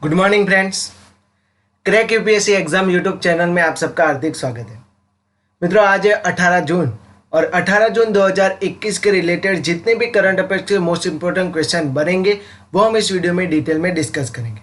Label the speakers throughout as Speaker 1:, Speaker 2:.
Speaker 1: Good morning friends. Crack UPSC exam YouTube channel में आप सबका हार्दिक स्वागत है। मित्रों, आज है 18 जून और 18 जून 2021 के रिलेटेड जितने भी करंट अफेयर्स के मोस्ट इंपोर्टेंट क्वेश्चन बनेंगे वो हम इस वीडियो में डिटेल में डिस्कस करेंगे।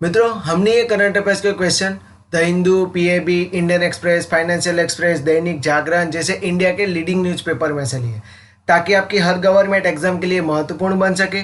Speaker 1: मित्रों, हमने ये करंट अफेयर्स के question the Hindu, PAB, Indian express, financial express, Dainik Jagran जैसे इंडिया के लीडिंग न्यूज़पेपर में से लिए, ताकि आपकी हर गवर्नमेंट एग्जाम के लिए महत्वपूर्ण बन सके,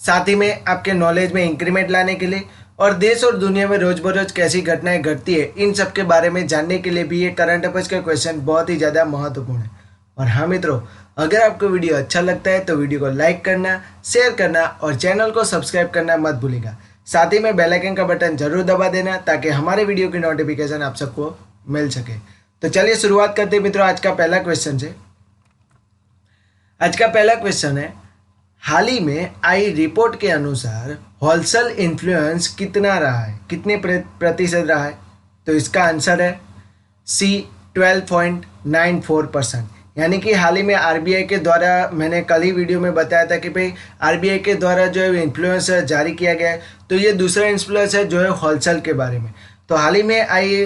Speaker 1: साथ ही में आपके नॉलेज में इंक्रीमेंट लाने के लिए और देश और दुनिया में रोज बरोज कैसी घटनाएं घटती है इन सब के बारे में जानने के लिए भी ये करंट अफेयर्स के क्वेश्चन बहुत ही ज़्यादा महत्वपूर्ण है। और हाँ मित्रों, अगर आपको वीडियो अच्छा लगता है तो वीडियो को लाइक करना, शेयर करना और चैनल को सब्सक्राइब करना मत भूलिएगा। साथ ही में बेल आइकन का बटन जरूर दबा देना ताकि हमारे वीडियो की नोटिफिकेशन आप सबको मिल सके। तो चलिए शुरुआत करते हैं मित्रों आज का पहला क्वेश्चन से। आज का पहला क्वेश्चन है, हाल ही में आई रिपोर्ट के अनुसार होलसेल इन्फ्लुएंस कितना रहा है, कितने प्रतिशत रहा है? तो इसका आंसर है सी 12.94%। यानी कि हाल ही में आरबीआई के द्वारा, मैंने कल ही वीडियो में बताया था कि भाई आरबीआई के द्वारा जो है इन्फ्लुएंस जारी किया गया है, तो ये दूसरा इन्फ्लुएंस है जो है होलसेल के बारे में। तो हाल ही में आई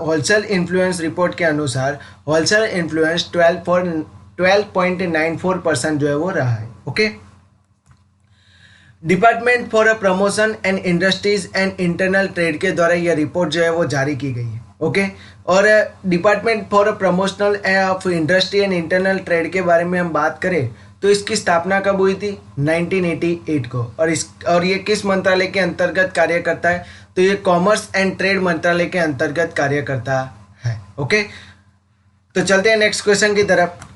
Speaker 1: होलसेल इन्फ्लुएंस रिपोर्ट के अनुसार होलसेल इन्फ्लुएंस 12.94% जो है वो रहा है। Okay, department for promotion and industries and internal trade के द्वारा यह रिपोर्ट जो है वो जारी की गई है। ओके, और department for promotional of industry and internal trade के बारे में हम बात करें तो इसकी स्थापना कब हुई थी? 1988 को। और ये किस मंत्रालय के अंतर्गत कार्य करता है? तो ये कॉमर्स एंड ट्रेड मंत्रालय के अंतर्गत कार्य करता है। ओके, तो चलते हैं नेक्स्ट क्वेश्चन की तरफ।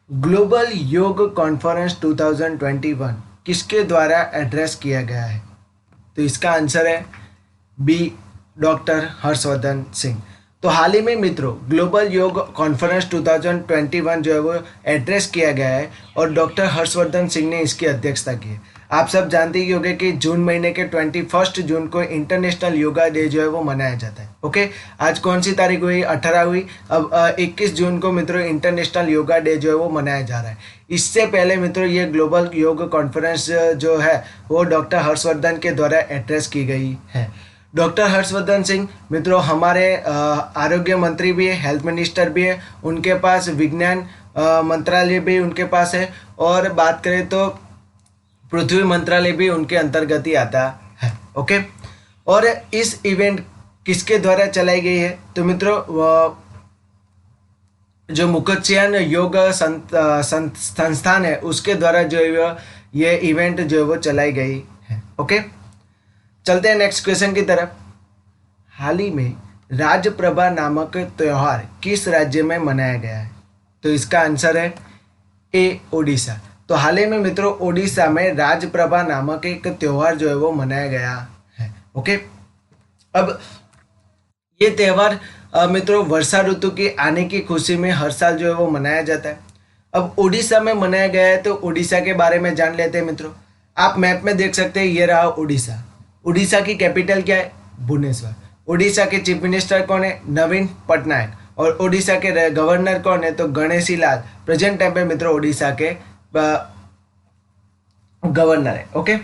Speaker 1: ग्लोबल योग कॉन्फ्रेंस 2021 किसके द्वारा एड्रेस किया गया है? तो इसका आंसर है बी, डॉक्टर हर्षवर्धन सिंह। तो हाल ही में मित्रों ग्लोबल योग कॉन्फ्रेंस 2021 जो है वो एड्रेस किया गया है और डॉक्टर हर्षवर्धन सिंह ने इसकी अध्यक्षता की है। आप सब जानते ही होंगे कि जून महीने के 21 जून को इंटरनेशनल योगा डे जो है वो मनाया जाता है। ओके, आज कौन सी तारीख हुई? 18 हुई। अब 21 जून को मित्रों इंटरनेशनल योगा डे जो है वो मनाया जा रहा है। इससे पहले मित्रों ये ग्लोबल योग कॉन्फ्रेंस जो है वो डॉक्टर हर्षवर्धन के द्वारा एड्रेस की गई है। डॉक्टर हर्षवर्धन सिंह मित्रों हमारे आरोग्य मंत्री भी है, हेल्थ मिनिस्टर भी है, उनके पास विज्ञान मंत्रालय भी उनके पास है, और बात करें तो पृथ्वी मंत्रालय भी उनके अंतर्गत ही आता है। ओके, और इस इवेंट किसके द्वारा चलाई गई है? तो मित्रों जो मुखर्जियान योग संस्थान है उसके द्वारा जो है ये इवेंट जो है वो चलाई गई है। ओके, चलते हैं नेक्स्ट क्वेश्चन की तरफ। हाल ही में राजप्रभा नामक त्यौहार किस राज्य में मनाया गया है? तो इसका आंसर है ए, ओडिशा। तो हाल ही में मित्रों ओडिशा में राजप्रभा नामक एक त्यौहार जो है वो मनाया गया है। ओके, अब ये त्यौहार मित्रों वर्षा ऋतु की आने की खुशी में हर साल जो है वो मनाया जाता है। अब उड़ीसा में मनाया गया है तो उड़ीसा के बारे में जान लेते हैं मित्रों। आप मैप में देख सकते हैं, ये रहा उड़ीसा। उड़ीसा की कैपिटल क्या है? भुवनेश्वर। उड़ीसा के चीफ मिनिस्टर कौन है? नवीन पटनायक। और उड़ीसा के गवर्नर कौन है? तो गणेशी लाल प्रेजेंट टाइम पे मित्रों उड़ीसा के गवर्नर है। ओके,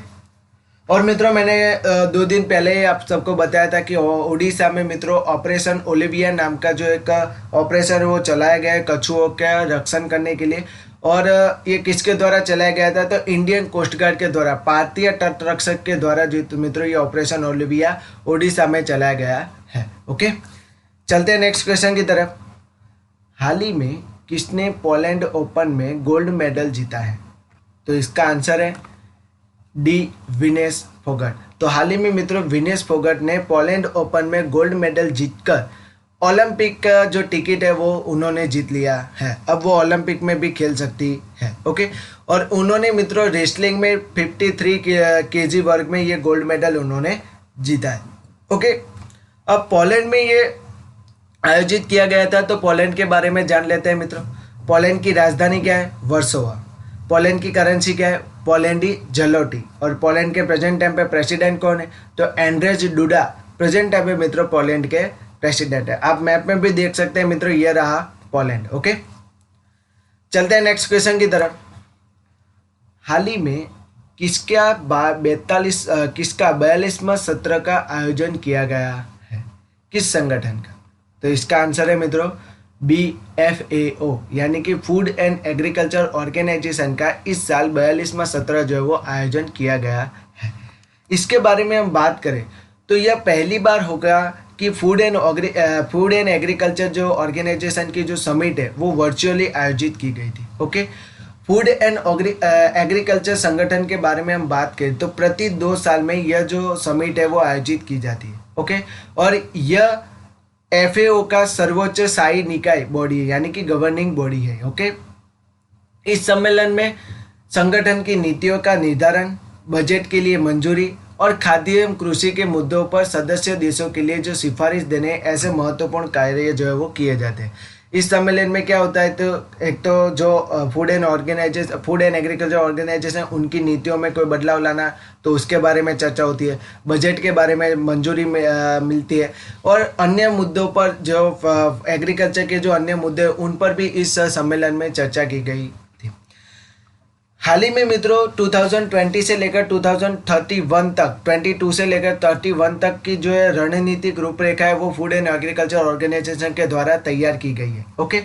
Speaker 1: और मित्रों मैंने 2 दिन पहले आप सबको बताया था कि उड़ीसा में मित्रों ऑपरेशन ओलिविया नाम का जो एक ऑपरेशन वो चलाया गया है कछुओं का रक्षण करने के लिए। और ये किसके द्वारा चलाया गया था? तो इंडियन कोस्ट गार्ड के द्वारा, भारतीय तटरक्षक के द्वारा जो मित्रों ये ऑपरेशन ओलिविया उड़ीसा में चलाया गया है। ओके, चलते हैं नेक्स्ट क्वेश्चन की तरफ। हाल ही में किसने पोलैंड ओपन में गोल्ड मेडल जीता है? तो इसका आंसर है डी, विनेश फोगट। तो हाल ही में मित्रों विनेश फोगट ने पोलैंड ओपन में गोल्ड मेडल जीतकर ओलंपिक का जो टिकट है वो उन्होंने जीत लिया है। अब वो ओलंपिक में भी खेल सकती है। ओके, और उन्होंने मित्रों रेसलिंग में 53 केजी वर्ग में ये गोल्ड मेडल उन्होंने जीता है। ओके, अब पोलैंड में ये आयोजित किया गया था तो पोलैंड के बारे में जान लेते हैं मित्रों। पोलैंड की राजधानी क्या है? वर्सोवा। पोलैंड की करेंसी क्या है? पोलैंडी जलोटी। और पोलैंड के प्रेजेंट टाइम पे प्रेसिडेंट कौन है? तो एंड्रेज डूडा प्रेजेंट टाइम पे मित्रों पोलैंड के प्रेसिडेंट है। आप मैप में भी देख सकते हैं मित्रों, ये रहा पोलैंड। ओके, चलते हैं नेक्स्ट क्वेश्चन की तरफ। हाल ही में किसका 42वां सत्र का आयोजन किया गया है, किस संगठन का? तो इसका आंसर है मित्रों BFAO यानी कि फूड एंड एग्रीकल्चर ऑर्गेनाइजेशन का इस साल 42वां सत्र जो है वो आयोजन किया गया है। इसके बारे में हम बात करें तो यह पहली बार होगा कि फूड एंड एग्रीकल्चर जो ऑर्गेनाइजेशन की जो समिट है वो वर्चुअली आयोजित की गई थी। ओके, फूड एंड एग्रीकल्चर संगठन के बारे में हम बात करें तो प्रति 2 साल में यह जो समिट है वो आयोजित की जाती है। ओके, और यह FAO का सर्वोच्च स्थायी निकाय बॉडी है यानी कि गवर्निंग बॉडी है। ओके, इस सम्मेलन में संगठन की नीतियों का निर्धारण, बजट के लिए मंजूरी और खाद्य एवं कृषि के मुद्दों पर सदस्य देशों के लिए जो सिफारिश देने ऐसे महत्वपूर्ण कार्य जो है वो किए जाते हैं। इस सम्मेलन में क्या होता है तो एक तो जो फूड एंड एग्रीकल्चर ऑर्गेनाइजेशन उनकी नीतियों में कोई बदलाव लाना तो उसके बारे में चर्चा होती है, बजट के बारे में मंजूरी मिलती है और अन्य मुद्दों पर जो एग्रीकल्चर के जो अन्य मुद्दे उन पर भी इस सम्मेलन में चर्चा की गई थी। हाल ही में मित्रों 2020 से लेकर 2031 तक 22 से लेकर 31 तक की जो है रणनीतिक रूपरेखा है वो फूड एंड एग्रीकल्चर ऑर्गेनाइजेशन के द्वारा तैयार की गई है। ओके,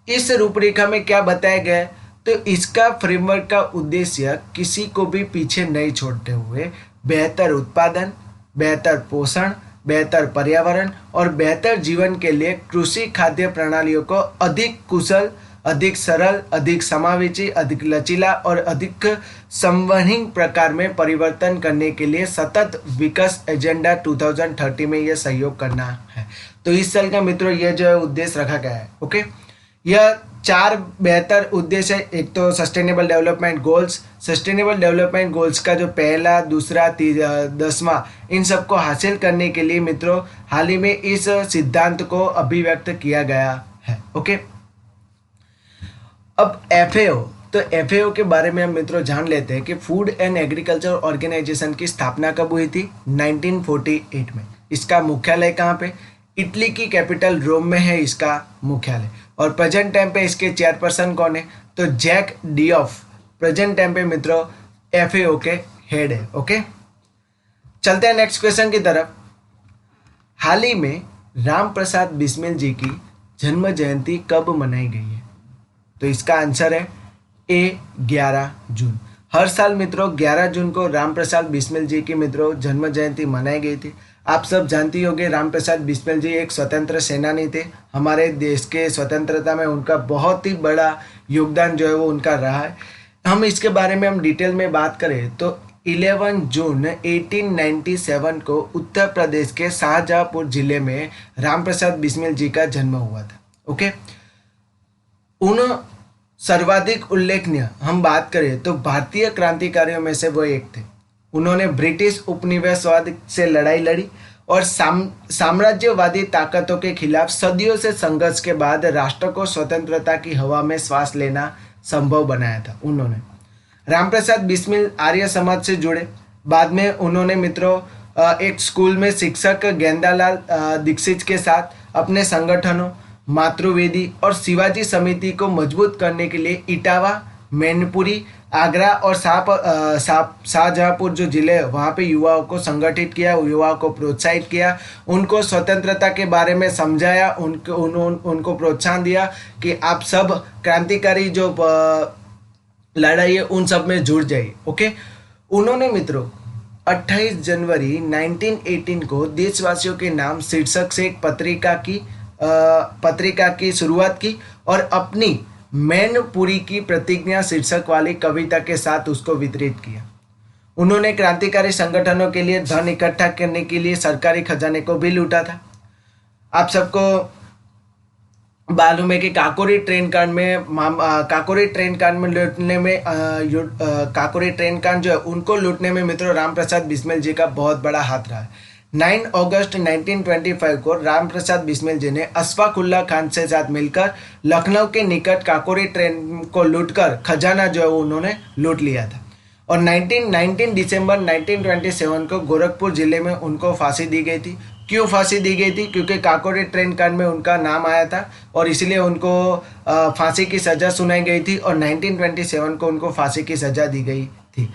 Speaker 1: इस रूपरेखा में क्या बताया गया है तो इसका फ्रेमवर्क का उद्देश्य किसी को भी पीछे नहीं छोड़ते हुए बेहतर उत्पादन, बेहतर पोषण, बेहतर पर्यावरण और बेहतर जीवन के लिए कृषि खाद्य प्रणालियों को अधिक कुशल, अधिक सरल, अधिक समावेशी, अधिक लचीला और अधिक संवहनीय प्रकार में परिवर्तन करने के लिए सतत विकास एजेंडा 2030 में यह सहयोग करना है। तो इस साल का मित्रों यह जो है उद्देश्य रखा गया है। ओके, यह 4 बेहतर उद्देश्य है। एक तो sustainable development goals, sustainable development goals का जो पहला, दूसरा, 10वां इन सबको हासिल करने के लिए मित्रों हाल ही में इस सिद्धांत को अभिव्यक्त किया गया है। ओके, अब FAO, तो FAO के बारे में हम मित्रों जान लेते हैं कि फूड एंड एग्रीकल्चर ऑर्गेनाइजेशन की स्थापना कब हुई थी 1948 में। इसका मुख्यालय कहाँ पे? इटली की कैपिटल रोम में है इसका मुख्यालय। और प्रेजेंट टाइम पे इसके चेयरपर्सन कौन है तो जैक डियोफ प्रेजेंट टाइम पे मित्रों FAO के हेड है। ओके, चलते हैं नेक्स्ट क्वेश्चन की तरफ। हाल ही में राम प्रसाद बिस्मिल जी की जन्म जयंती कब मनाई गई है? तो इसका आंसर है A 11 जून। हर साल मित्रों 11 जून को राम प्रसाद बिस्मिल जी की मित्रों जन्म जयंती मनाई गई थी। आप सब जानती होंगे राम प्रसाद बिस्मिल जी एक स्वतंत्र सेनानी थे। हमारे देश के स्वतंत्रता में उनका बहुत ही बड़ा योगदान जो है वो उनका रहा है। हम इसके बारे में हम डिटेल में बात करें तो 11 जून 1897 को उत्तर प्रदेश के शाहजहांपुर जिले में राम प्रसाद बिस्मिल जी का जन्म हुआ था। ओके, उन सर्वाधिक उल्लेखनीय हम बात करें तो भारतीय क्रांतिकारियों में से वो एक थे। उन्होंने ब्रिटिश उपनिवेशवाद से लड़ाई लड़ी और साम्राज्यवादी ताकतों के खिलाफ सदियों से संघर्ष के बाद राष्ट्र को स्वतंत्रता की हवा में श्वास लेना संभव बनाया था। उन्होंने रामप्रसाद बिस्मिल आर्य समाज से जुड़े। बाद में उन्होंने मित्रों एक स्कूल में शिक्षक गेंदालाल दीक्षित के साथ अपने संगठनों मातृवेदी और शिवाजी समिति को मजबूत करने के लिए इटावा, मैनपुरी, आगरा और शाहजहांपुर जो जिले वहाँ पे युवाओं को संगठित किया, युवाओं को प्रोत्साहित किया, उनको स्वतंत्रता के बारे में समझाया, उनको प्रोत्साहन दिया कि आप सब क्रांतिकारी जो लड़ाई है उन सब में जुड़ जाइए। ओके, उन्होंने मित्रों 28 जनवरी 1918 को देशवासियों के नाम शीर्षक से एक पत्रिका की शुरुआत की और अपनी मैनपुरी की प्रतिज्ञा शीर्षक वाली कविता के साथ उसको वितरित किया। उन्होंने क्रांतिकारी संगठनों के लिए धन इकट्ठा करने के लिए सरकारी खजाने को भी लूटा था। आप सबको मालूम है कि काकोरी ट्रेन कांड जो है उनको लूटने में मित्रों रामप्रसाद बिस्मिल जी का बहुत बड़ा हाथ रहा है। 9 अगस्त 1925 को रामप्रसाद बिस्मिल जी ने अशफाक उल्लाह खान से साथ मिलकर लखनऊ के निकट काकोरी ट्रेन को लूटकर खजाना जो है उन्होंने लूट लिया था। और 19 दिसंबर 1927 को गोरखपुर जिले में उनको फांसी दी गई थी। क्यों फांसी दी गई थी? क्योंकि काकोरी ट्रेन कांड में उनका नाम आया था और इसलिए उनको फांसी की सज़ा सुनाई गई थी और 1927 को उनको फांसी की सज़ा दी गई थी।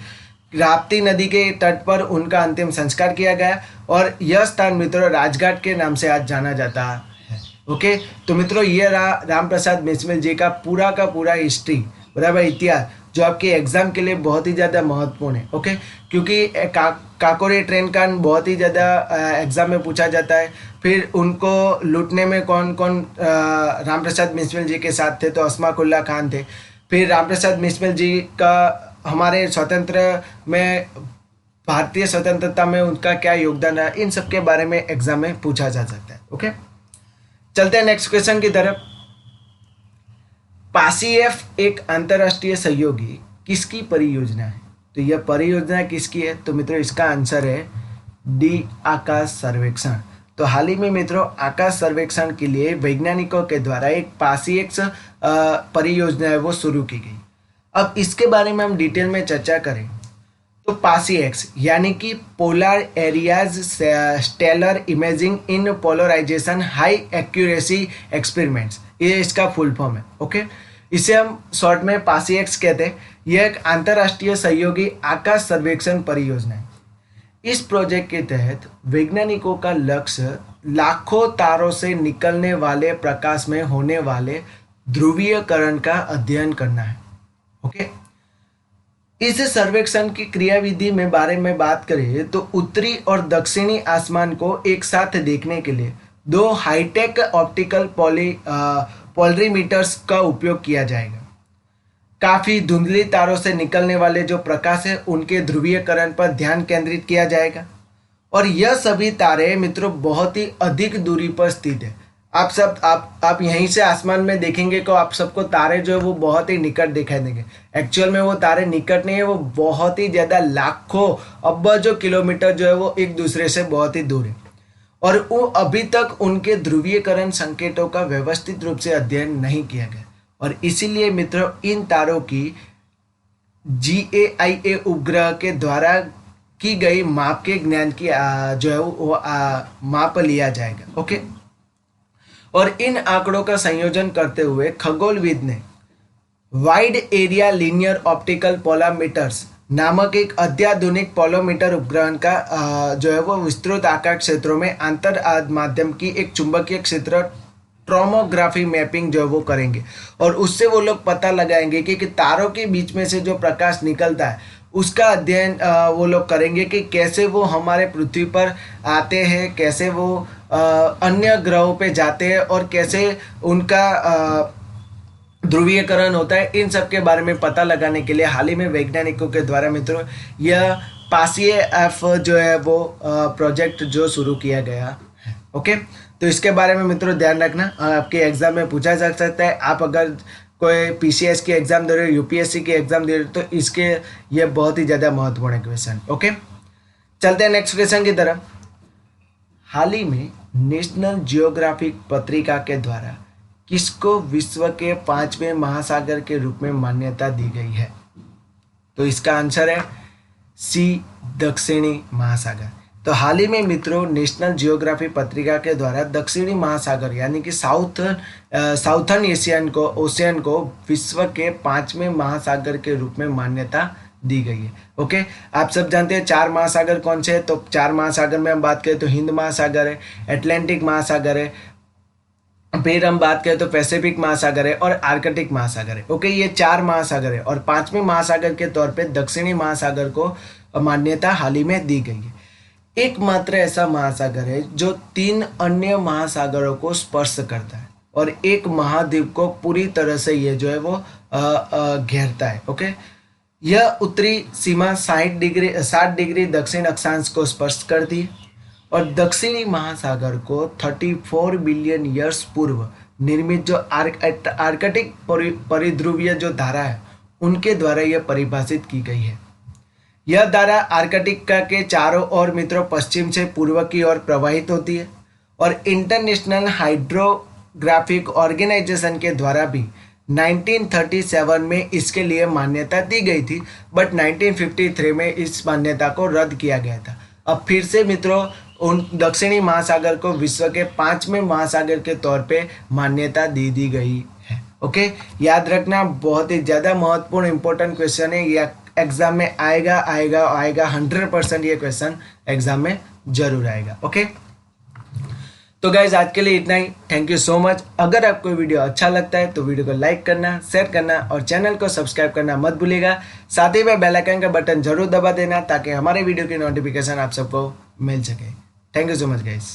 Speaker 1: राप्ती नदी के तट पर उनका अंतिम संस्कार किया गया और यह स्थान मित्रों राजघाट के नाम से आज जाना जाता है। ओके, तो मित्रों ये रहा राम प्रसाद बिस्मिल जी का पूरा हिस्ट्री, बराबर, इतिहास, जो आपके एग्जाम के लिए बहुत ही ज़्यादा महत्वपूर्ण है। ओके, क्योंकि काकोरी ट्रेन का बहुत ही ज़्यादा एग्जाम में पूछा जाता है। फिर उनको लूटने में कौन कौन राम प्रसाद बिस्मिल जी के साथ थे, तो अशफाक उल्लाह खान थे। फिर राम प्रसाद बिस्मिल जी का हमारे स्वतंत्र में, भारतीय स्वतंत्रता में उनका क्या योगदान है, इन सब के बारे में एग्जाम में पूछा जा सकता है। ओके, चलते हैं नेक्स्ट क्वेश्चन की तरफ। पासीएफ एक अंतरराष्ट्रीय सहयोगी किसकी परियोजना है? तो यह परियोजना किसकी है? तो मित्रों इसका आंसर है डी, आकाश सर्वेक्षण। तो हाल ही में मित्रों आकाश सर्वेक्षण के लिए वैज्ञानिकों के द्वारा एक पासीएक्स परियोजना है वो शुरू की गई। अब इसके बारे में हम डिटेल में चर्चा करें तो पासीएक्स यानी कि पोलर एरियाज स्टेलर इमेजिंग इन पोलराइजेशन हाई एक्यूरेसी एक्सपेरिमेंट्स, ये इसका फुल फॉर्म है। ओके, इसे हम शॉर्ट में पासीएक्स कहते हैं। यह एक अंतर्राष्ट्रीय सहयोगी आकाश सर्वेक्षण परियोजना है। इस प्रोजेक्ट के तहत वैज्ञानिकों का लक्ष्य लाखों तारों से निकलने वाले प्रकाश में होने वाले ध्रुवीयकरण का अध्ययन करना है। ओके, इस सर्वेक्षण की क्रियाविधि में बारे में बात करें तो उत्तरी और दक्षिणी आसमान को एक साथ देखने के लिए दो हाईटेक ऑप्टिकल पोलरीमीटर्स का उपयोग किया जाएगा। काफी धुंधली तारों से निकलने वाले जो प्रकाश है उनके ध्रुवीयकरण पर ध्यान केंद्रित किया जाएगा और यह सभी तारे मित्रों बहुत ही अधिक दूरी पर स्थित है। आप यहीं से आसमान में देखेंगे तो आप सबको तारे जो है वो बहुत ही निकट दिखाई देंगे। एक्चुअल में वो तारे निकट नहीं है, वो बहुत ही ज़्यादा लाखों अरबों किलोमीटर जो है वो एक दूसरे से बहुत ही दूर है और वो अभी तक उनके ध्रुवीयकरण संकेतों का व्यवस्थित रूप से अध्ययन नहीं किया गया और इसीलिए मित्रों इन तारों की GAIA उपग्रह के द्वारा की गई माप के ज्ञान की जो है वो माप लिया जाएगा। ओके, और इन आंकड़ों का संयोजन करते हुए खगोलविद ने वाइड एरिया लीनियर ऑप्टिकल पोलोमीटर्स नामक एक अत्याधुनिक पोलोमीटर उपग्रह का जो है वो विस्तृत आकाश क्षेत्रों में अंतर माध्यम की एक चुंबकीय क्षेत्र ट्रोमोग्राफी मैपिंग जो है वो करेंगे और उससे वो लोग पता लगाएंगे कि तारों के बीच में से जो प्रकाश निकलता है उसका अध्ययन वो लोग करेंगे कि कैसे वो हमारे पृथ्वी पर आते हैं, कैसे वो अन्य ग्रहों पे जाते हैं और कैसे उनका ध्रुवीयकरण होता है। इन सब के बारे में पता लगाने के लिए हाल ही में वैज्ञानिकों के द्वारा मित्रों यह पासीएफ जो है वो प्रोजेक्ट जो शुरू किया गया है। ओके, तो इसके बारे में मित्रों ध्यान रखना, आपके एग्जाम में पूछा जा सकता है। आप अगर कोई PCS की एग्जाम दे रहे हो, UPSC की एग्जाम दे रहे हो तो इसके ये बहुत ही ज़्यादा महत्वपूर्ण क्वेश्चन। ओके, चलते हैं नेक्स्ट क्वेश्चन की तरफ। हाल ही में नेशनल जियोग्राफिक पत्रिका के द्वारा किसको विश्व के 5वें महासागर के रूप में मान्यता दी गई है? तो इसका आंसर है C, दक्षिणी महासागर। तो हाल ही में मित्रों नेशनल जियोग्राफी पत्रिका के द्वारा दक्षिणी महासागर यानी कि साउथर्न ओशियन को विश्व के 5वें महासागर के रूप में मान्यता दी गई है। ओके, आप सब जानते हैं 4 महासागर कौन से हैं? तो 4 महासागर में हम बात करें तो हिंद महासागर है, अटलांटिक महासागर है, फिर हम बात करें तो पैसिफिक महासागर है और आर्कटिक महासागर है। ओके, ये 4 महासागर है और 5वें महासागर के तौर पे दक्षिणी महासागर को मान्यता हाल ही में दी गई है। एकमात्र ऐसा महासागर है जो 3 अन्य महासागरों को स्पर्श करता है और एक महाद्वीप को पूरी तरह से ये जो है वो घेरता है। ओके, यह उत्तरी सीमा 60 डिग्री दक्षिण अक्षांश को स्पर्श करती है और दक्षिणी महासागर को 34 बिलियन ईयर्स पूर्व निर्मित जो आर्कटिक परिध्रुवीय जो धारा है उनके द्वारा यह परिभाषित की गई है। यह धारा आर्कटिका के चारों ओर मित्रों पश्चिम से पूर्व की ओर प्रवाहित होती है और इंटरनेशनल हाइड्रोग्राफिक ऑर्गेनाइजेशन के द्वारा भी 1937 में इसके लिए मान्यता दी गई थी, बट 1953 में इस मान्यता को रद्द किया गया था। अब फिर से मित्रों उन दक्षिणी महासागर को विश्व के 5वें महासागर के तौर पे मान्यता दी गई है। ओके, याद रखना, बहुत ही ज़्यादा महत्वपूर्ण इंपॉर्टेंट क्वेश्चन है। एग्जाम में आएगा आएगा आएगा 100% ये क्वेश्चन एग्जाम में जरूर आएगा। ओके, तो गाइज आज के लिए इतना ही। Thank you so much. अगर आपको वीडियो अच्छा लगता है तो वीडियो को लाइक करना, शेयर करना और चैनल को सब्सक्राइब करना मत भूलिएगा। साथ ही में बेल आइकन का बटन जरूर दबा देना ताकि हमारे वीडियो की नोटिफिकेशन आप सबको मिल सके। Thank you so much guys.